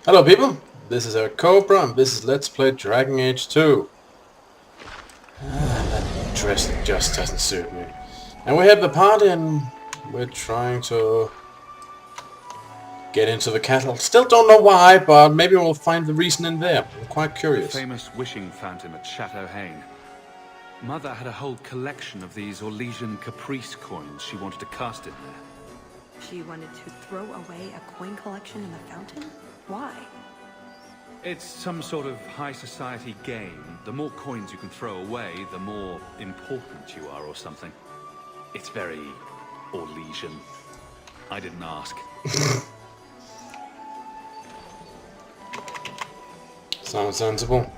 Hello people, this is our Cobra and this is Let's Play Dragon Age 2. That dress just doesn't suit me. And we have the party and we're trying to get into the castle. Still don't know why, but maybe we'll find the reason in there. I'm quite The curious. famous wishing fountain at Chateau Haine. Mother had a whole collection of these Orlesian caprice coins she wanted to cast in there. She wanted to throw away a coin collection in the fountain? Why? It's some sort of high society game. The more coins you can throw away, the more important you are or something. It's very Orlesian. I didn't ask. Sounds sensible.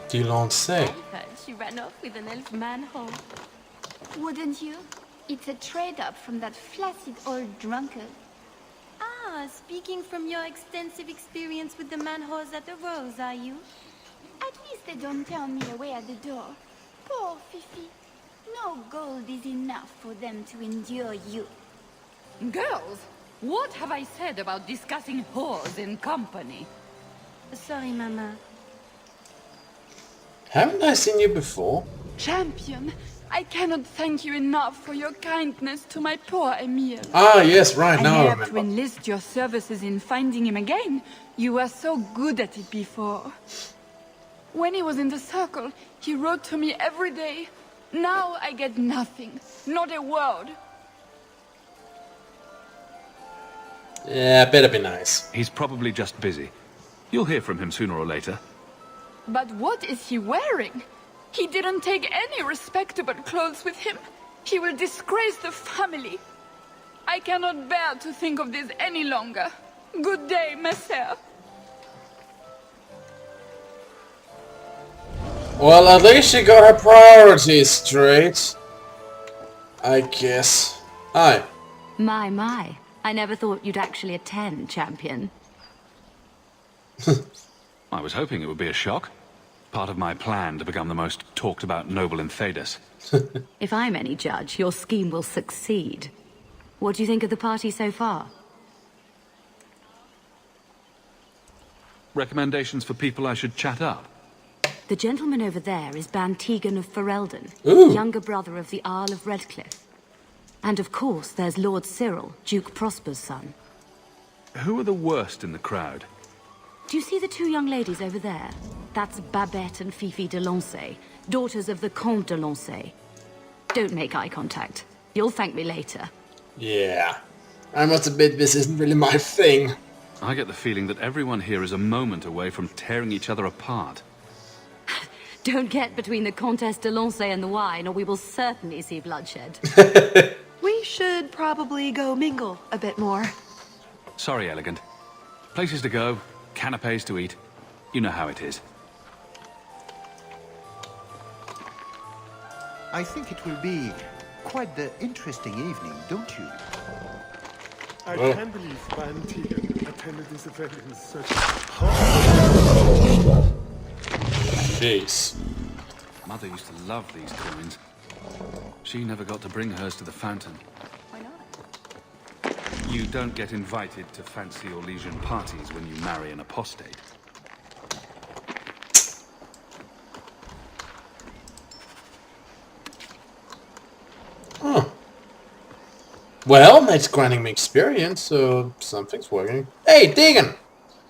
Delancey. She ran off with an elf manhole. Wouldn't you? It's a trade-up from that flaccid old drunkard. Ah, speaking from your extensive experience with the manhores at the Rose, are you? At least they don't turn me away at the door. Poor Fifi. No gold is enough for them to endure you. Girls, what have I said about discussing whores in company? Sorry, Mama. Haven't I seen you before? Champion, I cannot thank you enough for your kindness to my poor Emile. Ah, yes, right, I now I have to remember. enlist your services in finding him again. You were so good at it before. When he was in the circle, he wrote to me every day. Now I get nothing, not a word. Yeah, better be nice. He's probably just busy. You'll hear from him sooner or later. But what is he wearing? He didn't take any respectable clothes with him. He will disgrace the family. I cannot bear to think of this any longer. Good day, Messer. Well, at least she got her priorities straight. I guess. Hi. My. I never thought you'd actually attend, champion. I was hoping it would be a shock. Part of my plan to become the most talked about noble in Thedas. If I'm any judge, your scheme will succeed. What do you think of the party so far? Recommendations for people I should chat up? The gentleman over there is Bantegan of Ferelden, Ooh. younger brother of the Earl of Redcliffe. And of course, there's Lord Cyril, Duke Prosper's son. Who are the worst in the crowd? Do you see the two young ladies over there? That's Babette and Fifi de Lancey, daughters of the Comte de Lancey. Don't make eye contact. You'll thank me later. Yeah. I must admit this isn't really my thing. I get the feeling that everyone here is a moment away from tearing each other apart. Don't get between the Comtesse de Lancey and the wine, or we will certainly see bloodshed. We should probably go mingle a bit more. Sorry, Elegant. Places to go, canapes to eat. You know how it is. I think it will be quite the interesting evening, don't you? I Oh. can't believe Van Tegan attended this event in such Jeez. Mother used to love these coins. She never got to bring hers to the fountain. Why not? You don't get invited to fancy Orlesian parties when you marry an apostate. Huh. Well, it's granting me experience, so something's working. Hey, Deegan!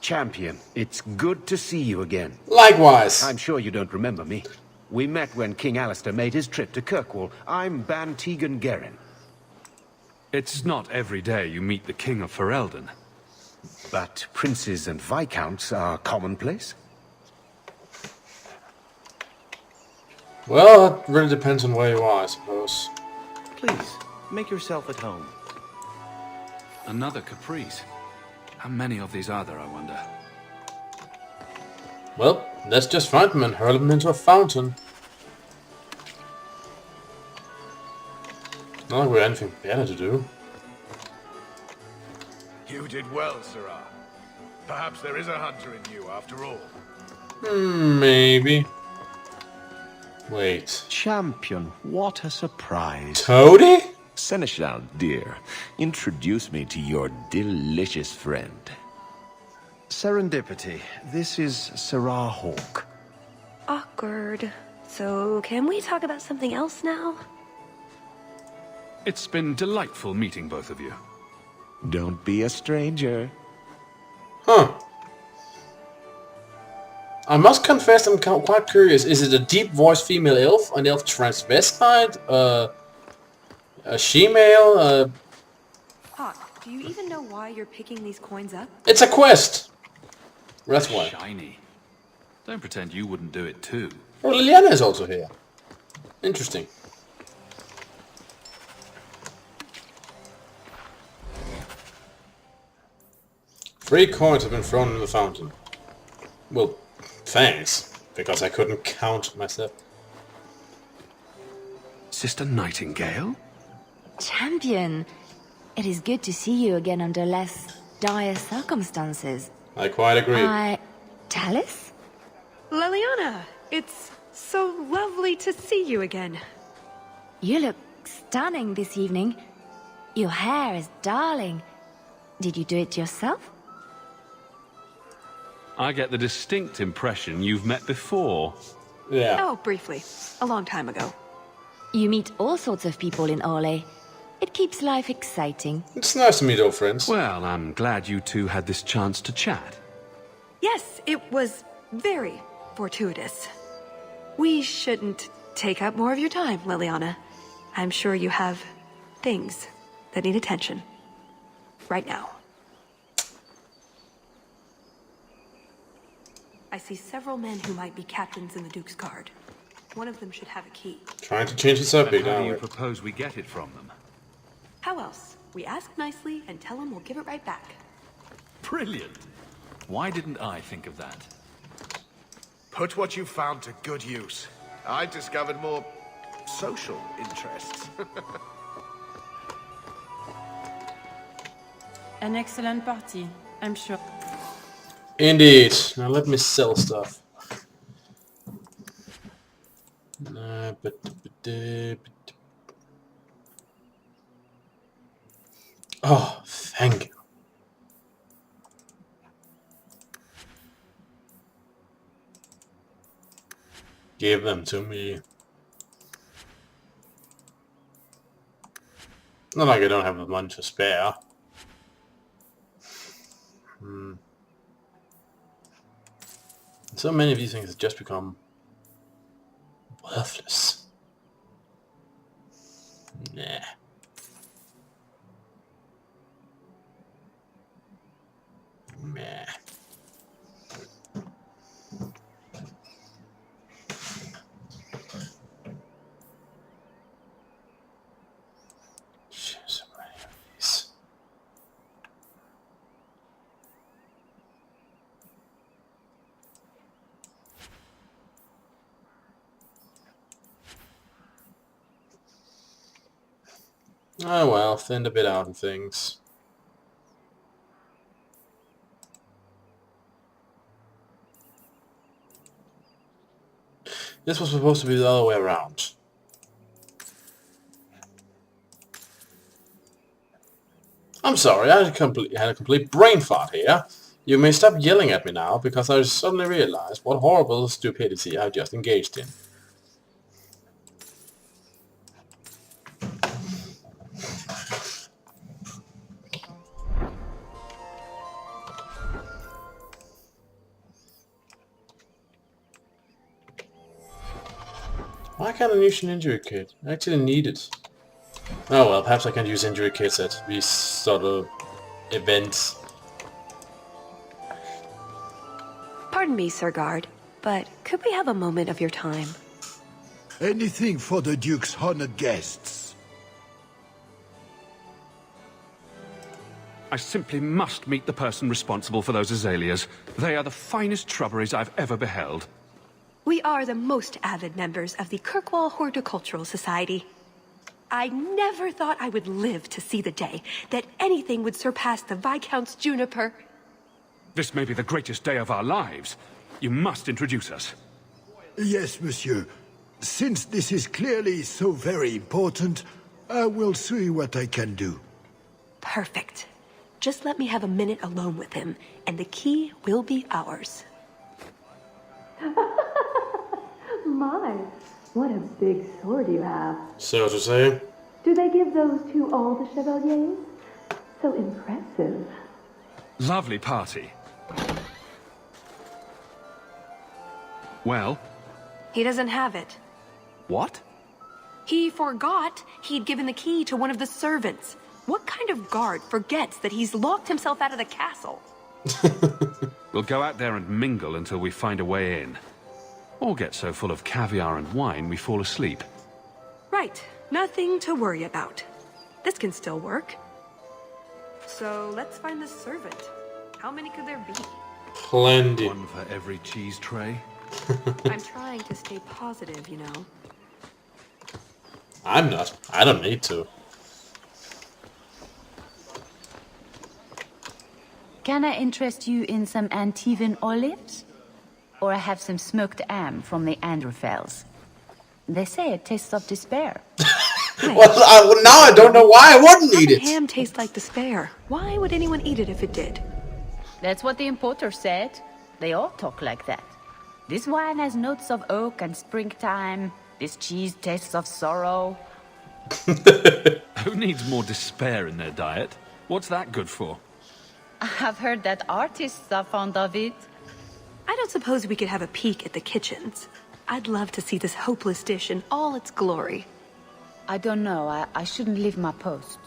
Champion, it's good to see you again. Likewise. I'm sure you don't remember me. We met when King Alistair made his trip to Kirkwall. I'm Bantegan Gerin. It's not every day you meet the King of Ferelden. But princes and viscounts are commonplace. Well, it really depends on where you are, I suppose. Please, make yourself at home. Another caprice. How many of these are there, I wonder? Well, let's just find them and hurl them into a fountain. Not like we have anything better to do. You did well, Sirrah. Perhaps there is a hunter in you after all. Maybe. Wait. Champion, what a surprise. Toady? Seneschal, dear, introduce me to your delicious friend. Serendipity. This is Sirrah Hawke. Awkward. So, can we talk about something else now? It's been delightful meeting both of you. Don't be a stranger. Huh. I must confess I'm quite curious. Is it a deep-voiced female elf? An elf transvestite? A she-male? Hawk, do you even know why you're picking these coins up? It's a quest! That's why. Shiny. Don't pretend you wouldn't do it too. Oh, Liliana is also here. Interesting. Three coins have been thrown in the fountain. Well, thanks, because I couldn't count myself. Sister Nightingale? Champion, it is good to see you again under less dire circumstances. I quite agree. Talus? Liliana, it's so lovely to see you again. You look stunning this evening. Your hair is darling. Did you do it yourself? I get the distinct impression you've met before. Yeah. Oh, briefly. A long time ago. You meet all sorts of people in Orlais. It keeps life exciting. It's nice to meet old friends. Well, I'm glad you two had this chance to chat. Yes, it was very fortuitous. We shouldn't take up more of your time, Liliana. I'm sure you have things that need attention. Right now. I see several men who might be captains in the Duke's Guard. One of them should have a key. Trying to change the subject, How do aren't you we? propose we get it from them? How else? We ask nicely and tell them we'll give it right back. Brilliant! Why didn't I think of that? Put what you found to good use. I discovered more social interests. An excellent party, I'm sure. Indeed. Now let me sell stuff. Oh, thank you. Give them to me. Not like I don't have the money to spare. So many of these things have just become worthless. Nah. Meh. So many of these. Oh well, thinned a bit out and things. This was supposed to be the other way around. I'm sorry, I had a complete brain fart here. You may stop yelling at me now, because I suddenly realized what horrible stupidity I just engaged in. Why can't I use an injury kit? I actually need it. Oh well, perhaps I can use injury kits at these sort of events. Pardon me, Sir Guard, but could we have a moment of your time? Anything for the Duke's honored guests. I simply must meet the person responsible for those azaleas. They are the finest shrubberies I've ever beheld. We are the most avid members of the Kirkwall Horticultural Society. I never thought I would live to see the day that anything would surpass the Viscount's juniper. This may be the greatest day of our lives. You must introduce us. Yes, monsieur. Since this is clearly so very important, I will see what I can do. Perfect. Just let me have a minute alone with him, and the key will be ours. My, what a big sword you have. So to say. Do they give those to all the chevaliers? So impressive. Lovely party. Well? He doesn't have it. What? He forgot he'd given the key to one of the servants. What kind of guard forgets that he's locked himself out of the castle? We'll go out there and mingle until we find a way in. Or get so full of caviar and wine we fall asleep. Right. Nothing to worry about. This can still work. So let's find the servant. How many could there be? Plenty. One for every cheese tray. I'm trying to stay positive, you know. I'm not. I don't need to. Can I interest you in some Antivan olives? Or I have some smoked ham from the Androfels. They say it tastes of despair. Well, now I don't know why I wouldn't eat it. Ham tastes like despair. Why would anyone eat it if it did? That's what the importer said. They all talk like that. This wine has notes of oak and springtime. This cheese tastes of sorrow. Who needs more despair in their diet? What's that good for? I've heard that artists are fond of it. I don't suppose we could have a peek at the kitchens. I'd love to see this hopeless dish in all its glory. I don't know. I shouldn't leave my post.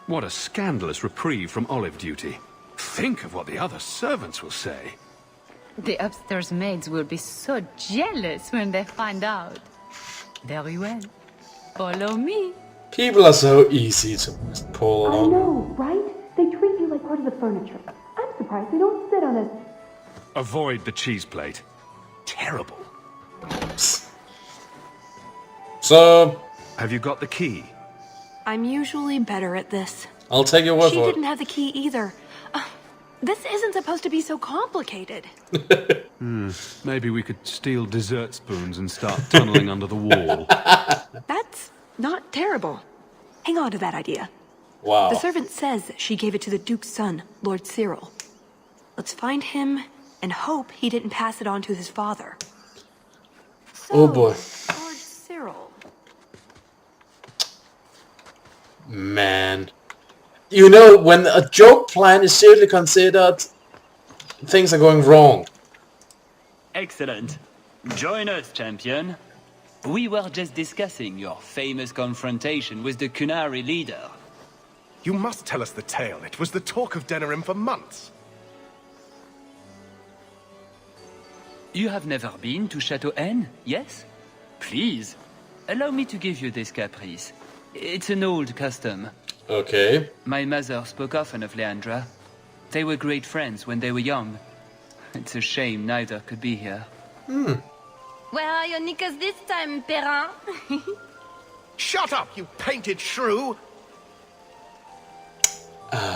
What a scandalous reprieve from olive duty. Think of what the other servants will say. The upstairs maids will be so jealous when they find out. Very well. Follow me. People are so easy to pull I along. know, right? They treat you like part of the furniture. I'm surprised they don't sit on it. Avoid the cheese plate. Terrible. So... Have you got the key? I'm usually better at this. I'll take your word She for it. didn't have the key either. This isn't supposed to be so complicated. Maybe we could steal dessert spoons and start tunneling under the wall. That's not terrible. Hang on to that idea. Wow. The servant says she gave it to the Duke's son, Lord Cyril. Let's find him and hope he didn't pass it on to his father. So, Oh boy. Lord Cyril. Man. You know, when a joke plan is seriously considered, things are going wrong. Excellent. Join us, champion. We were just discussing your famous confrontation with the Kunari leader. You must tell us the tale. It was the talk of Denerim for months. You have never been to Chateau N, yes? Please, allow me to give you this caprice. It's an old custom. Okay. My mother spoke often of Leandra. They were great friends when they were young. It's a shame neither could be here. Where are your knickers this time, Perrin? Shut up, you painted shrew!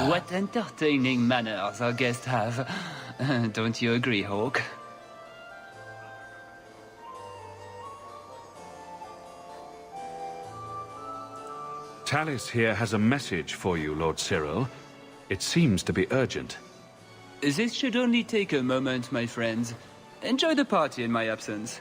What entertaining manners our guests have. Don't you agree, Hawk? Talis here has a message for you, Lord Cyril. It seems to be urgent. This should only take a moment, my friends. Enjoy the party in my absence.